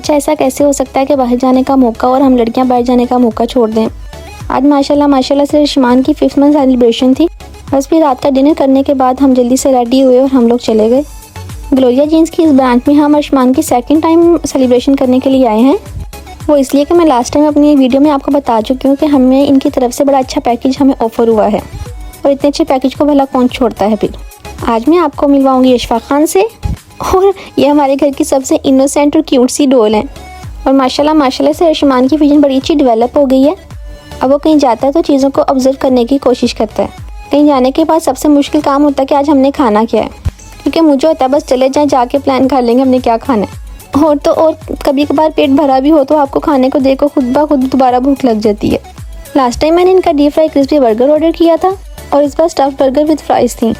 अच्छा ऐसा कैसे हो सकता है कि बाहर जाने का मौका और हम लड़कियां बाहर जाने का मौका छोड़ दें। आज माशाल्लाह से रिशमान की 5th मंथ सेलिब्रेशन थी। बस फिर रात का डिनर करने के बाद हम जल्दी से रेडी हुए और हम लोग चले गए। ग्लोरिया जीन्स की इस ब्रांच में हम रिशमान की 2nd टाइम सेलिब्रेशन करने के लिए आए हैं। वो इसलिए कि मैं लास्ट टाइम अपनी वीडियो में आपको बता चुकी हूँ कि हमें इनकी तरफ से बड़ा अच्छा पैकेज हमें ऑफ़र हुआ है और इतने अच्छे पैकेज को भला कौन छोड़ता है। फिर आज मैं आपको मिलवाऊँगी इशफाक खान से, और ये हमारे घर की सबसे इनोसेंट और क्यूट सी डॉल हैं। और माशाल्लाह से रिशमान की विजन बड़ी अच्छी डेवलप हो गई है। अब वो कहीं जाता है तो चीज़ों को ऑब्जर्व करने की कोशिश करता है। कहीं जाने के बाद सबसे मुश्किल काम होता है कि आज हमने खाना क्या है, क्योंकि मुझे होता है बस चले जाएं, जाके प्लान कर लेंगे हमने क्या खाना है। और कभी कभार पेट भरा भी हो तो आपको खाने को देखो खुद ब खुद दोबारा भूख लग जाती है। लास्ट टाइम मैंने इनका deep fry crispy burger order किया था और इस बार स्टफ्ड बर्गर विद फ्राइज़ थी।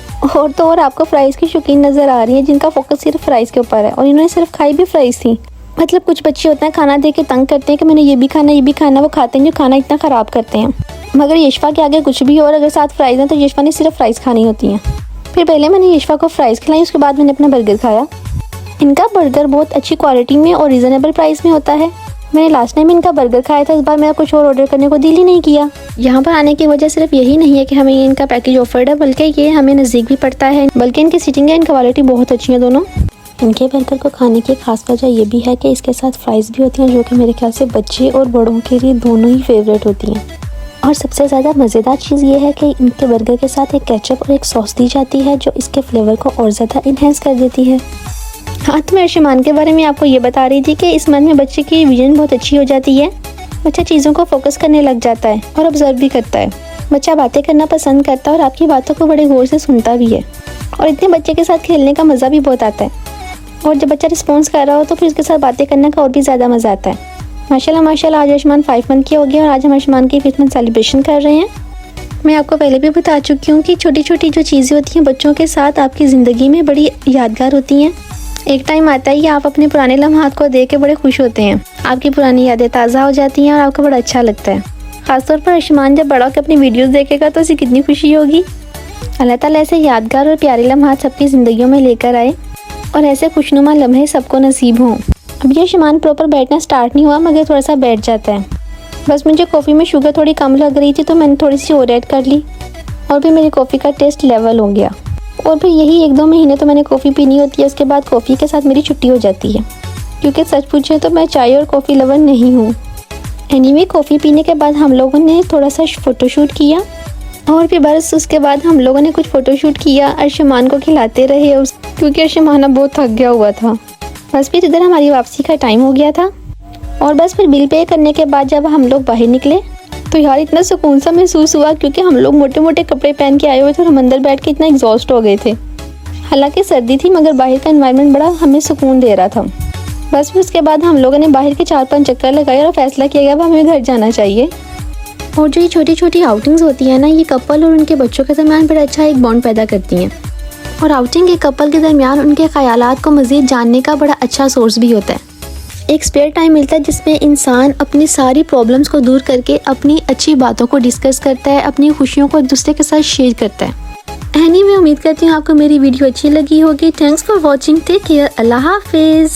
और आपको फ्राइज़ की शौकीन नज़र आ रही है जिनका फोकस सिर्फ फ्राइज़ के ऊपर है, और इन्होंने सिर्फ खाई भी फ्राइज़ थी। मतलब कुछ बच्चे होते हैं खाना देख के तंग करते हैं कि मैंने ये भी खाना, वो खाते हैं जो खाना इतना ख़राब करते हैं। मगर यशफा के आगे कुछ भी और अगर साथ फ्राइज़ हैं तो यशफा ने सिर्फ फ्राइज़ खानी होती हैं। फिर पहले मैंने यशफा को फ्राइज़ खिलाई, उसके बाद मैंने अपना बर्गर खाया। इनका बर्गर बहुत अच्छी क्वालिटी में और रीज़नेबल प्राइस में होता है। मैंने लास्ट टाइम इनका बर्गर खाया था, इस बार मेरा कुछ और ऑर्डर करने को दिल ही नहीं किया। यहाँ पर आने की वजह सिर्फ यही नहीं है कि हमें इनका पैकेज ऑफर्ड है, बल्कि ये हमें नज़दीक भी पड़ता है, बल्कि इनकी सीटिंग है, इनकी क्वालिटी बहुत अच्छी है दोनों। इनके बर्गर को खाने की खास वजह ये भी है कि इसके साथ फ्राइज़ भी होती हैं, जो कि मेरे ख्याल से बच्चे और बड़ों के लिए दोनों ही फेवरेट होती हैं। और सबसे ज़्यादा मज़ेदार चीज़ ये है कि इनके बर्गर के साथ एक केचप और एक सॉस दी जाती है जो इसके फ्लेवर को और ज़्यादा इन्हेंस कर देती है। हाँ, तो मैं रिशमान के बारे में आपको ये बता रही थी कि इस मंथ में बच्चे की विजन बहुत अच्छी हो जाती है। बच्चा चीज़ों को फोकस करने लग जाता है और ऑब्जर्व भी करता है। बच्चा बातें करना पसंद करता है और आपकी बातों को बड़े गौर से सुनता भी है, और इतने बच्चे के साथ खेलने का मज़ा भी बहुत आता है। और जब बच्चा रिस्पॉन्स कर रहा हो तो फिर उसके साथ बातें करने का और भी ज़्यादा मज़ा आता है। माशाल्लाह आज रिशमान 5 मंथ की हो गई और आज हम रिशमान की 5th मंथ सेलिब्रेशन कर रहे हैं। मैं आपको पहले भी बता चुकी हूँ कि छोटी छोटी जो चीज़ें होती हैं बच्चों के साथ आपकी ज़िंदगी में बड़ी यादगार होती हैं। एक टाइम आता है कि आप अपने पुराने लम्हात को देख के बड़े खुश होते हैं, आपकी पुरानी यादें ताज़ा हो जाती हैं और आपको बड़ा अच्छा लगता है। ख़ासतौर पर रिशमान जब बड़ा होकर अपनी वीडियोस देखेगा तो उसे कितनी खुशी होगी। अल्लाह ताला ऐसे यादगार और प्यारे लम्हात सबकी ज़िंदगियों में लेकर आए और ऐसे खुशनुमा लम्हे सबको नसीब हों। अब ये रिशमान प्रॉपर बैठना स्टार्ट नहीं हुआ, मगर थोड़ा सा बैठ जाता है। बस मुझे कॉफ़ी में शुगर थोड़ी कम लग रही थी तो मैंने थोड़ी सी और ऐड कर ली और फिर मेरी कॉफ़ी का टेस्ट लेवल हो गया। और फिर यही 1-2 महीने तो मैंने कॉफ़ी पीनी होती है, उसके बाद कॉफ़ी के साथ मेरी छुट्टी हो जाती है, क्योंकि सच पूछे तो मैं चाय और कॉफ़ी लवर नहीं हूँ। एनीवे कॉफ़ी पीने के बाद हम लोगों ने थोड़ा सा फ़ोटोशूट किया और फिर बस उसके बाद हम लोगों ने कुछ फ़ोटोशूट किया। अर्शमान को खिलाते रहे क्योंकि अर्शमान बहुत थक गया हुआ था। बस फिर इधर हमारी वापसी का टाइम हो गया था और बस फिर बिल पे करने के बाद जब हम लोग बाहर निकले तो यार इतना सुकून सा महसूस हुआ, क्योंकि हम लोग मोटे मोटे कपड़े पहन के आए हुए थे और हम अंदर बैठ के इतना एग्जॉस्ट हो गए थे। हालांकि सर्दी थी मगर बाहर का एनवायरनमेंट बड़ा हमें सुकून दे रहा था। बस फिर उसके बाद हम लोगों ने बाहर के 4-5 चक्कर लगाए और फैसला किया गया अब हमें घर जाना चाहिए। और जो ये छोटी छोटी आउटिंग्स होती हैं ना, ये कपल और उनके बच्चों के दरमियान बड़ा अच्छा एक बॉन्ड पैदा करती हैं, और आउटिंग के कपल के दरमियान उनके ख्यालात को मज़ीद जानने का बड़ा अच्छा सोर्स भी होता है। एक स्पेयर टाइम मिलता है जिसमें इंसान अपनी सारी प्रॉब्लम्स को दूर करके अपनी अच्छी बातों को डिस्कस करता है, अपनी खुशियों को एक दूसरे के साथ शेयर करता है। मैं उम्मीद करती हूँ आपको मेरी वीडियो अच्छी लगी होगी। Thanks for watching, take care, अल्लाह हाफिज़।